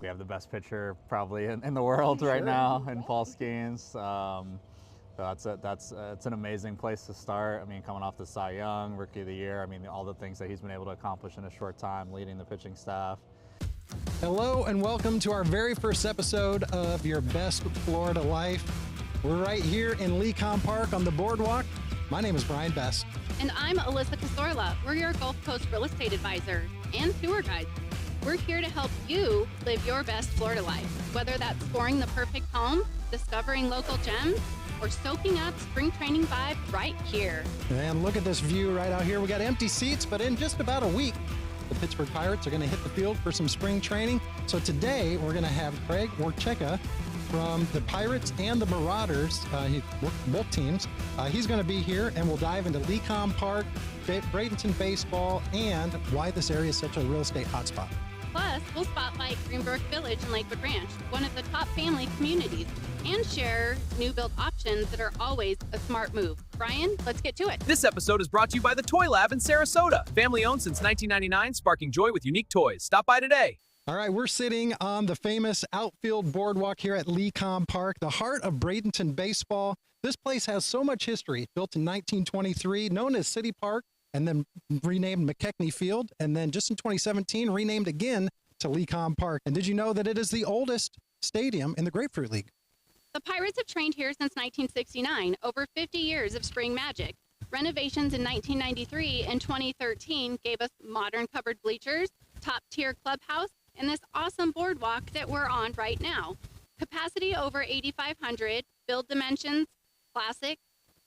We have the best pitcher probably in the world right now in Paul Skeens. So it's an amazing place to start. I mean, coming off the Cy Young, Rookie of the Year, I mean, all the things that he's been able to accomplish in a short time, leading the pitching staff. Hello and welcome to our very first episode of Your Best Florida Life. We're right here in LECOM Park on the boardwalk. My name is Brian Best. And I'm Alyssa Casorla. We're your Gulf Coast real estate advisor and tour guide. We're here to help you live your best Florida life, whether that's scoring the perfect home, discovering local gems, or soaking up spring training vibe right here. And look at this view right out here. We got empty seats, but in just about a week, the Pittsburgh Pirates are going to hit the field for some spring training. So today we're going to have Craig Warzecha from the Pirates and the Marauders, both teams. He's going to be here, and we'll dive into LECOM Park, Bradenton baseball, and why this area is such a real estate hotspot. Plus, we'll spotlight Greenbrook Village and Lakewood Ranch, one of the top family communities, and share new build options that are always a smart move. Brian, let's get to it. This episode is brought to you by the Toy Lab in Sarasota. Family owned since 1999, sparking joy with unique toys. Stop by today. All right, we're sitting on the famous outfield boardwalk here at LECOM Park, the heart of Bradenton baseball. This place has so much history. Built in 1923, known as City Park, and then renamed McKechnie Field, and then just in 2017, renamed again to LECOM Park. And did you know that it is the oldest stadium in the Grapefruit League? The Pirates have trained here since 1969, over 50 years of spring magic. Renovations in 1993 and 2013 gave us modern covered bleachers, top-tier clubhouse, and this awesome boardwalk that we're on right now. Capacity over 8,500, build dimensions, classic,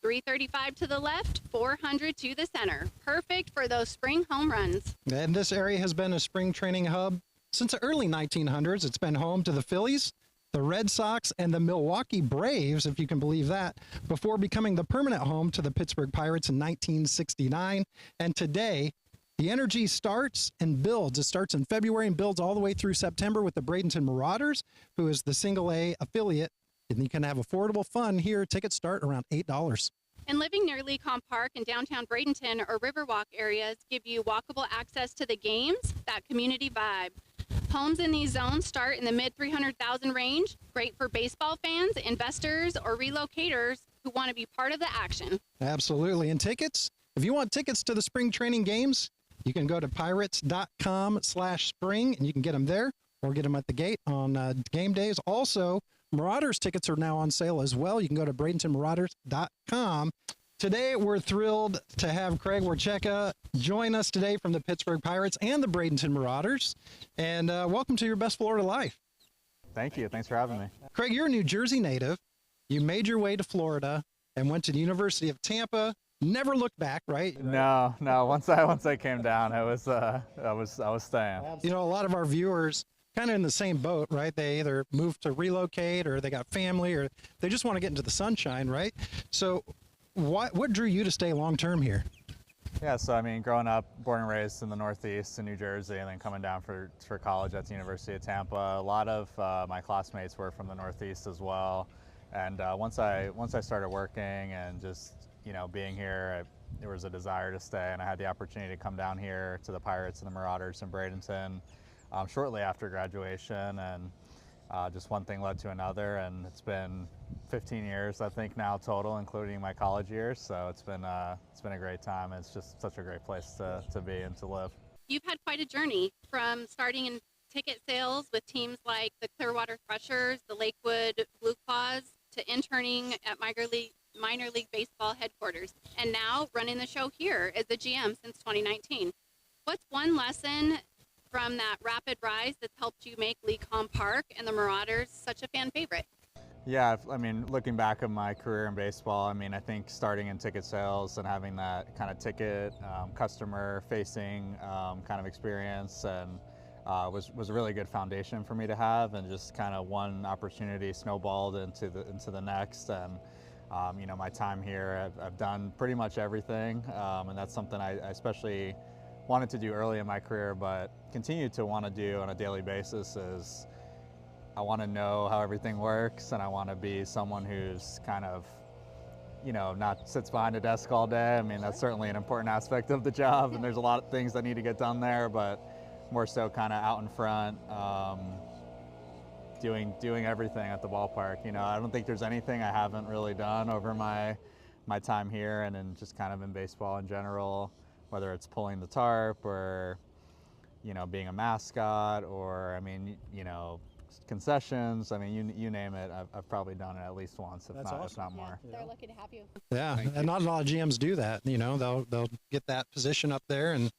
335 to the left, 400 to the center. Perfect for those spring home runs. And this area has been a spring training hub since the early 1900s. It's been home to the Phillies, the Red Sox, and the Milwaukee Braves, if you can believe that, before becoming the permanent home to the Pittsburgh Pirates in 1969. And today, the energy starts and builds. It starts in February and builds all the way through September with the Bradenton Marauders, who is the single-A affiliate. And you can have affordable fun here. Tickets start around $8. And living near LECOM Park in downtown Bradenton or Riverwalk areas give you walkable access to the games, that community vibe. Homes in these zones start in the mid 300,000 range. Great for baseball fans, investors, or relocators who want to be part of the action. Absolutely. And tickets, if you want tickets to the spring training games, you can go to pirates.com/spring and you can get them there or get them at the gate on game days. Also, Marauders tickets are now on sale as well. You can go to BradentonMarauders.com. Today, we're thrilled to have Craig Warzecha join us today from the Pittsburgh Pirates and the Bradenton Marauders. And welcome to Your Best Florida Life. Thank you. Thanks for having me. Craig, you're a New Jersey native. You made your way to Florida and went to the University of Tampa. Never looked back, right? No. Once I came down, I was staying. You know, a lot of our viewers kind of in the same boat, right? They either moved to relocate or they got family or they just want to get into the sunshine, right? So what drew you to stay long-term here? Yeah, so I mean, growing up, born and raised in the Northeast in New Jersey, and then coming down for college at the University of Tampa, a lot of my classmates were from the Northeast as well. And once I started working and just, you know, being here, there was a desire to stay, and I had the opportunity to come down here to the Pirates and the Marauders in Bradenton shortly after graduation, and just one thing led to another, and it's been 15 years, I think, now total, including my college years. So it's been a great time. It's just such a great place to be and to live. You've had quite a journey from starting in ticket sales with teams like the Clearwater Threshers, the Lakewood Blue Claws, to interning at minor league baseball headquarters, and now running the show here as the GM since 2019. What's one lesson from that rapid rise that's helped you make LECOM Park and the Marauders such a fan favorite? Yeah, I mean, looking back at my career in baseball, I mean, I think starting in ticket sales and having that kind of ticket customer-facing kind of experience and was a really good foundation for me to have, and just kind of one opportunity snowballed into the next. And you know, my time here, I've done pretty much everything, and that's something I especially wanted to do early in my career, but continue to want to do on a daily basis. Is I want to know how everything works, and I want to be someone who's kind of, you know, not sits behind a desk all day. I mean, that's certainly an important aspect of the job, and there's a lot of things that need to get done there, but more so kind of out in front, doing everything at the ballpark. You know, I don't think there's anything I haven't really done over my time here and then just kind of in baseball in general, whether it's pulling the tarp or, you know, being a mascot or, I mean, you know, concessions. I mean, you name it, I've probably done it at least once, if not more. Yeah, they're lucky to have you. Yeah, and not a lot of GMs do that. You know, they'll get that position up there and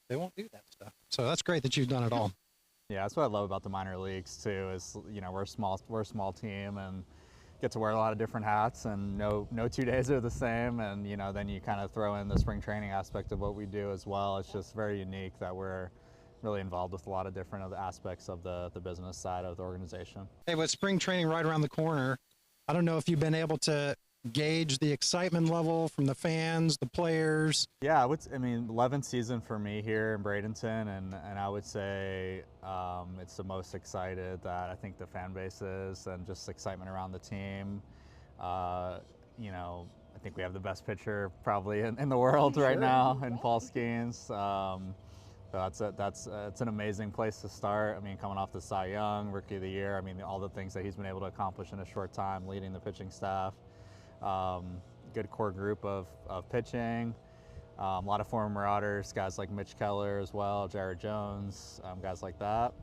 they won't do that stuff. So that's great that you've done it all. Yeah, that's what I love about the minor leagues too. Is, you know, we're a small team and get to wear a lot of different hats, and no 2 days are the same. And you know, then you kind of throw in the spring training aspect of what we do as well. It's just very unique that we're really involved with a lot of different other aspects of the business side of the organization. Hey, with spring training right around the corner, I don't know if you've been able to gauge the excitement level from the fans, the players. Yeah, I mean, 11th season for me here in Bradenton, and I would say it's the most excited that I think the fan base is, and just excitement around the team. You know, I think we have the best pitcher probably in the world right now in Paul Skeens. So it's an amazing place to start. I mean, coming off the Cy Young, Rookie of the Year, I mean, all the things that he's been able to accomplish in a short time, leading the pitching staff. Good core group of pitching. A lot of former Marauders, guys like Mitch Keller as well, Jared Jones, guys like that.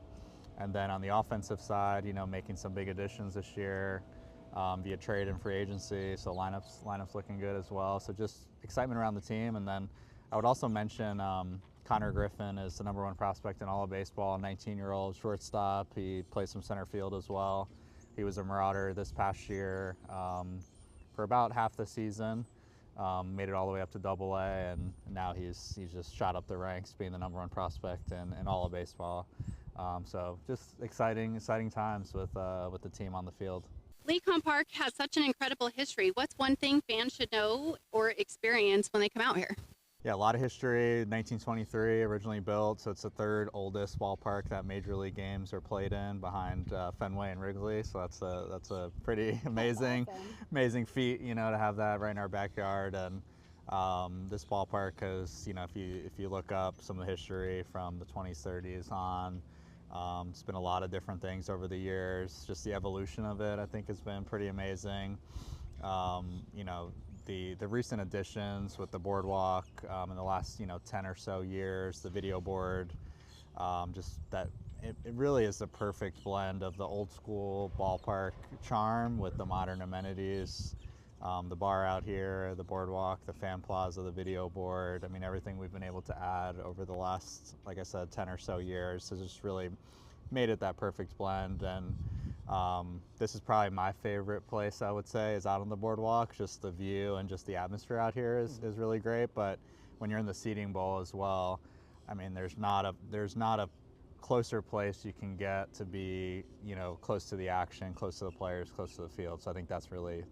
And then on the offensive side, you know, making some big additions this year via trade and free agency. So lineups looking good as well. So just excitement around the team. And then I would also mention Connor Griffin is the #1 prospect in all of baseball, a 19-year-old shortstop. He plays some center field as well. He was a Marauder this past year for about half the season. Made it all the way up to AA, and now he's just shot up the ranks, being the #1 prospect in all of baseball. So just exciting times with the team on the field. LECOM Park has such an incredible history. What's one thing fans should know or experience when they come out here? Yeah, a lot of history. 1923 originally built, so it's the 3rd oldest ballpark that Major League games are played in, behind Fenway and Wrigley. So that's a pretty amazing feat, you know, to have that right in our backyard. And this ballpark has, you know, if you look up some of the history from the 20s, 30s on, it's been a lot of different things over the years. Just the evolution of it, I think, has been pretty amazing. You know, the recent additions with the boardwalk in the last, you know, 10 or so years, the video board, just that it really is the perfect blend of the old school ballpark charm with the modern amenities. The bar out here, the boardwalk, the fan plaza, the video board. I mean, everything we've been able to add over the last, like I said, 10 or so years has just really made it that perfect blend. And this is probably my favorite place, I would say, is out on the boardwalk. Just the view and just the atmosphere out here is really great. But when you're in the seating bowl as well, I mean, there's not a closer place you can get to be, you know, close to the action, close to the players, close to the field. So I think that's really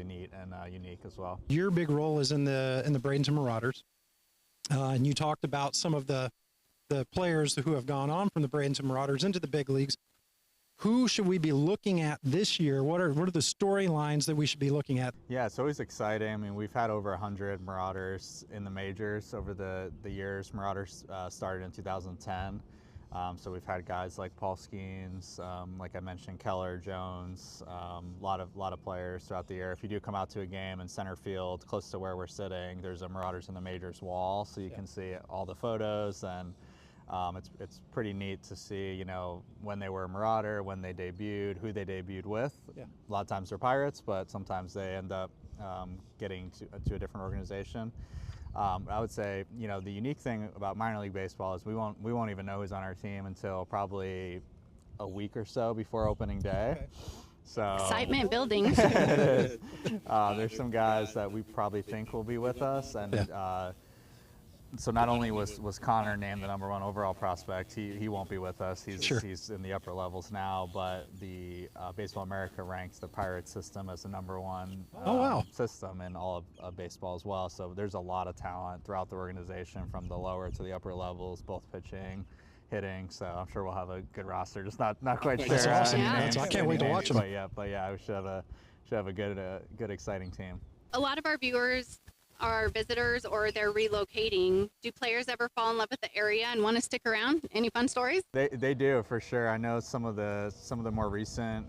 neat and unique as well. Your big role is in the Bradenton Marauders, and you talked about some of the players who have gone on from the Bradenton Marauders into the big leagues. Who should we be looking at this year? What are the storylines that we should be looking at? Yeah, it's always exciting. I mean, we've had over 100 Marauders in the majors over the years. Marauders started in 2010. So we've had guys like Paul Skeens, like I mentioned, Keller, Jones, a lot of players throughout the year. If you do come out to a game in center field, close to where we're sitting, there's a Marauders in the Majors wall, so you can see all the photos, and it's pretty neat to see, you know, when they were a Marauder, when they debuted, who they debuted with. Yeah. A lot of times they're Pirates, but sometimes they end up getting to a different organization. I would say, you know, the unique thing about minor league baseball is we won't even know who's on our team until probably a week or so before opening day. Okay. So excitement building. It is. There's some guys that we probably think will be with us, and so not only was Connor named the #1 overall prospect, he won't be with us. He's in the upper levels now, but the Baseball America ranks the Pirates system as the #1 system in all of baseball as well. So there's a lot of talent throughout the organization, from the lower to the upper levels, both pitching, hitting. So I'm sure we'll have a good roster. Just not quite sure. That's awesome. Names, I can't wait to watch them. But yeah, we should have a good exciting team. A lot of our viewers are visitors or they're relocating, do players ever fall in love with the area and want to stick around? Any fun stories? They do, for sure. I know some of the more recent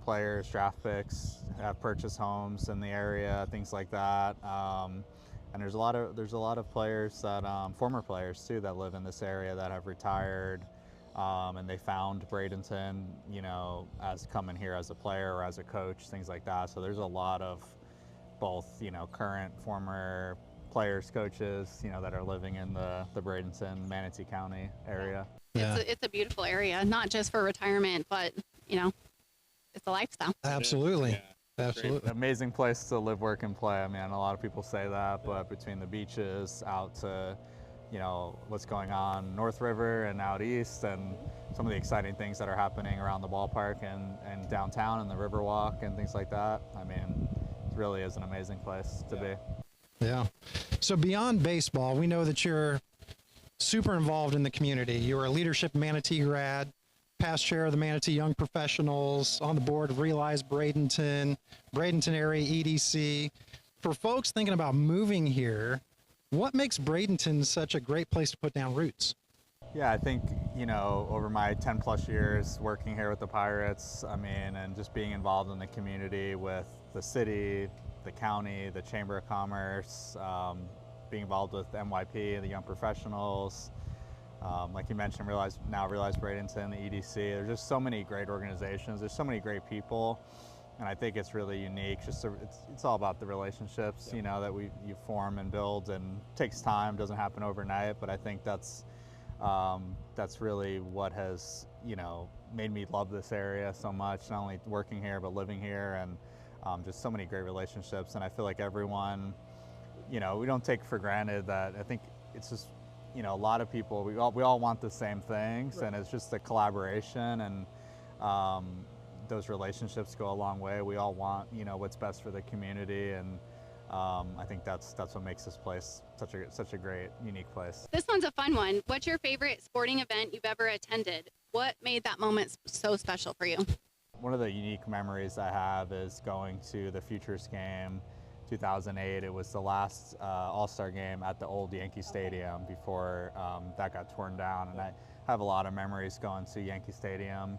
players, draft picks, have purchased homes in the area, things like that. And there's a lot of players that former players too that live in this area that have retired, and they found Bradenton, you know, as coming here as a player or as a coach, things like that. So there's a lot of both, you know, current, former players, coaches, you know, that are living in the Bradenton, Manatee County area. Yeah. It's a beautiful area, not just for retirement, but, you know, it's a lifestyle. Absolutely. Yeah. Absolutely. Amazing place to live, work, and play. I mean, a lot of people say that, but between the beaches out to, you know, what's going on North River and out east, and some of the exciting things that are happening around the ballpark and downtown and the Riverwalk and things like that. I mean, it really is an amazing place to be. Yeah. So beyond baseball, we know that you're super involved in the community. You're a leadership Manatee grad, past chair of the Manatee Young Professionals, on the board of Realize Bradenton, Bradenton Area EDC. For folks thinking about moving here, what makes Bradenton such a great place to put down roots? Yeah, I think, you know, over my 10 plus years working here with the Pirates, I mean, and just being involved in the community with the city, the county, the Chamber of Commerce, being involved with NYP, the Young Professionals, like you mentioned, Realize Bradenton, the EDC. There's just so many great organizations. There's so many great people, and I think it's really unique. It's all about the relationships, you know, that you form and build, and it takes time, doesn't happen overnight. But I think that's really what has, you know, made me love this area so much. Not only working here, but living here, and just so many great relationships. And I feel like everyone, you know, we don't take for granted that. I think it's just, you know, a lot of people, we all want the same things, right. And it's just the collaboration, and those relationships go a long way. We all want, you know, what's best for the community, and I think that's what makes this place such a great, unique place. This one's a fun one. What's your favorite sporting event you've ever attended? What made that moment so special for you? One of the unique memories I have is going to the Futures game 2008. It was the last All-Star game at the old Yankee Stadium before that got torn down, and I have a lot of memories going to Yankee Stadium,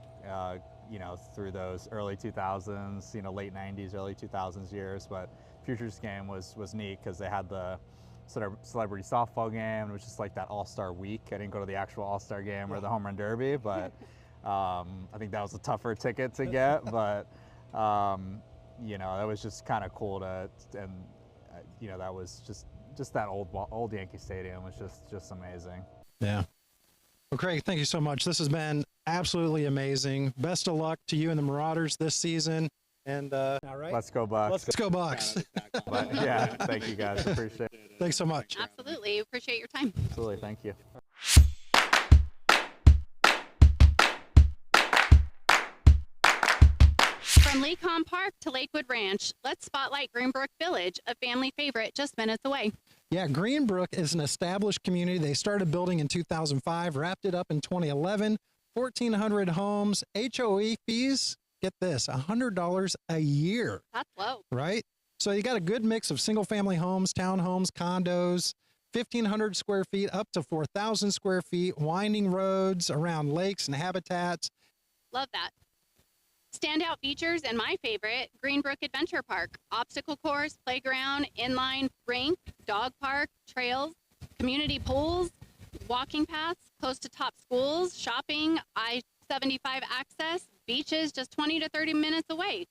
you know, through those early 2000s, you know, late 90s, early 2000s years. But Futures game was neat because they had the sort of celebrity softball game. It was just like that All-Star week. I didn't go to the actual All-Star game or the Home Run Derby, but I think that was a tougher ticket to get. But you know, that was just kind of cool you know, that was just that old Yankee Stadium was just amazing. Yeah. Well, Craig, thank you so much. This has been absolutely amazing. Best of luck to you and the Marauders this season. And all right. Let's go Bucks. Let's go Bucks. But, yeah, thank you guys. Appreciate it. Thanks so much. Absolutely. Appreciate your time. Absolutely. Thank you. From LECOM Park to Lakewood Ranch, let's spotlight Greenbrook Village, a family favorite just minutes away. Yeah, Greenbrook is an established community. They started building in 2005, wrapped it up in 2011, 1,400 homes, HOA fees, get this, $100 a year. That's low. Right? So you got a good mix of single-family homes, townhomes, condos, 1,500 square feet up to 4,000 square feet, winding roads around lakes and habitats. Love that. Standout features and my favorite, Greenbrook Adventure Park. Obstacle course, playground, inline rink, dog park, trails, community pools, walking paths, close to top schools, shopping, I-75 access, beaches just 20 to 30 minutes away.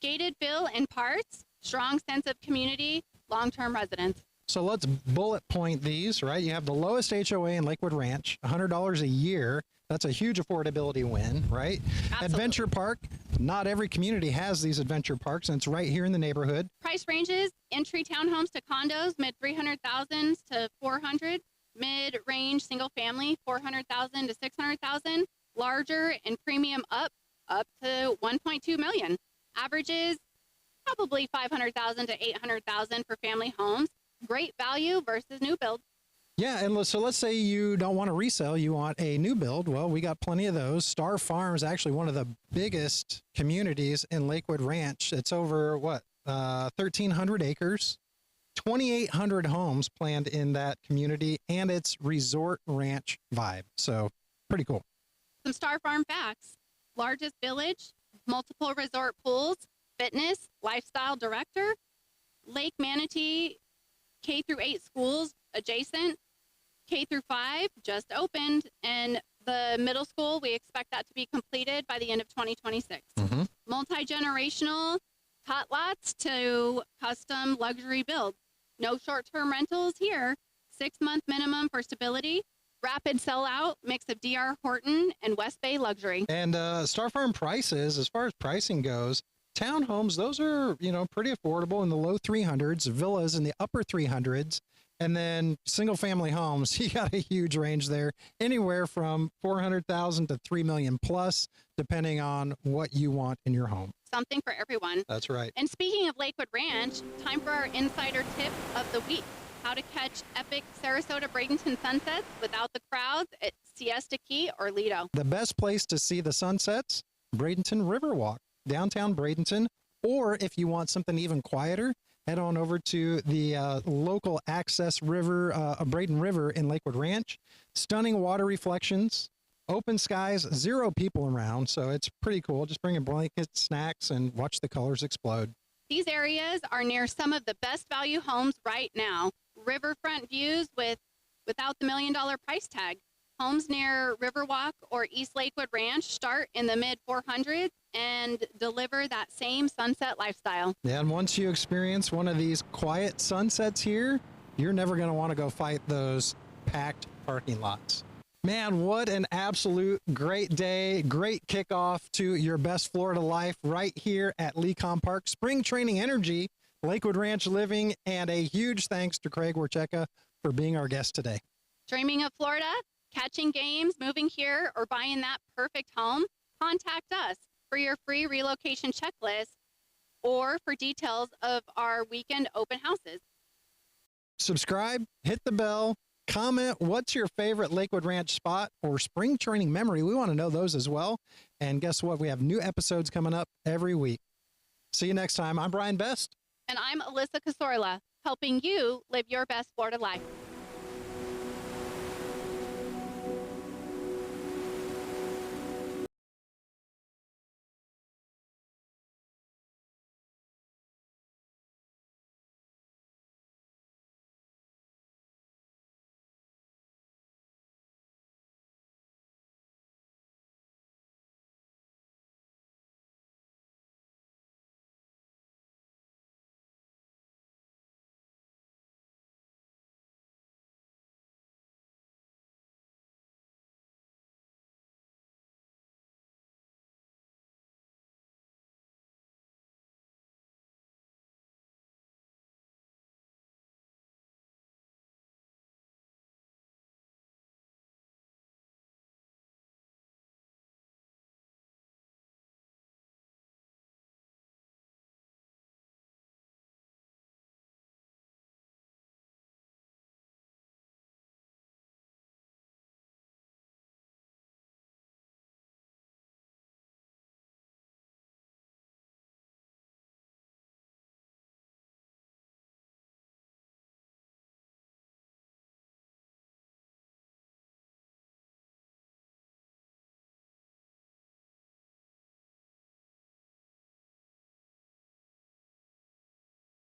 Gated fill and parts, strong sense of community, long-term residents. So let's bullet point these, right? You have the lowest HOA in Lakewood Ranch, $100 a year. That's a huge affordability win, right? Absolutely. Adventure Park, not every community has these adventure parks, and it's right here in the neighborhood. Price ranges, entry townhomes to condos, mid 300,000 to 400, mid-range single family, 400,000 to 600,000, larger and premium up to 1.2 million. Averages probably 500,000 to 800,000 for family homes. Great value versus new build. Yeah, and so let's say you don't want to resell, you want a new build. Well, we got plenty of those. Star Farm is actually one of the biggest communities in Lakewood Ranch. It's over, 1,300 acres. 2,800 homes planned in that community, and it's resort ranch vibe. So pretty cool. Some Star Farm facts. Largest village, multiple resort pools, fitness, lifestyle director, Lake Manatee K through 8 schools adjacent, K through 5 just opened, and the middle school, we expect that to be completed by the end of 2026. Multi-generational tot lots to custom luxury builds. No short-term rentals here. 6-month minimum for stability. Rapid sellout, mix of DR Horton and West Bay luxury. And Star Farm prices, as far as pricing goes, townhomes, those are, pretty affordable in the low 300s, villas in the upper 300s, and then single family homes, you got a huge range there, anywhere from 400,000 to 3 million plus, depending on what you want in your home. Something for everyone. That's right. And speaking of Lakewood Ranch, time for our insider tip of the week. How to catch epic Sarasota Bradenton sunsets without the crowds at Siesta Key or Lido. The best place to see the sunsets, Bradenton Riverwalk, downtown Bradenton, or if you want something even quieter, head on over to the local access river, Braden River in Lakewood Ranch. Stunning water reflections, open skies, 0 people around, so it's pretty cool. Just bring a blanket, snacks, and watch the colors explode. These areas are near some of the best value homes right now. Riverfront views without the $1 million price tag. Homes near Riverwalk or East Lakewood Ranch start in the mid 400s and deliver that same sunset lifestyle. Yeah, and once you experience one of these quiet sunsets here, you're never going to want to go fight those packed parking lots. Man, what an absolute great day. Great kickoff to your best Florida life right here at LECOM Park. Spring Training Energy, Lakewood Ranch Living, and a huge thanks to Craig Warzecha for being our guest today. Dreaming of Florida, catching games, moving here, or buying that perfect home? Contact us for your free relocation checklist or for details of our weekend open houses. Subscribe, hit the bell, comment what's your favorite Lakewood Ranch spot or spring training memory. We want to know those as well. And guess what? We have new episodes coming up every week. See you next time. I'm Brian Best. And I'm Alyssa Casorla, helping you live your best Florida life.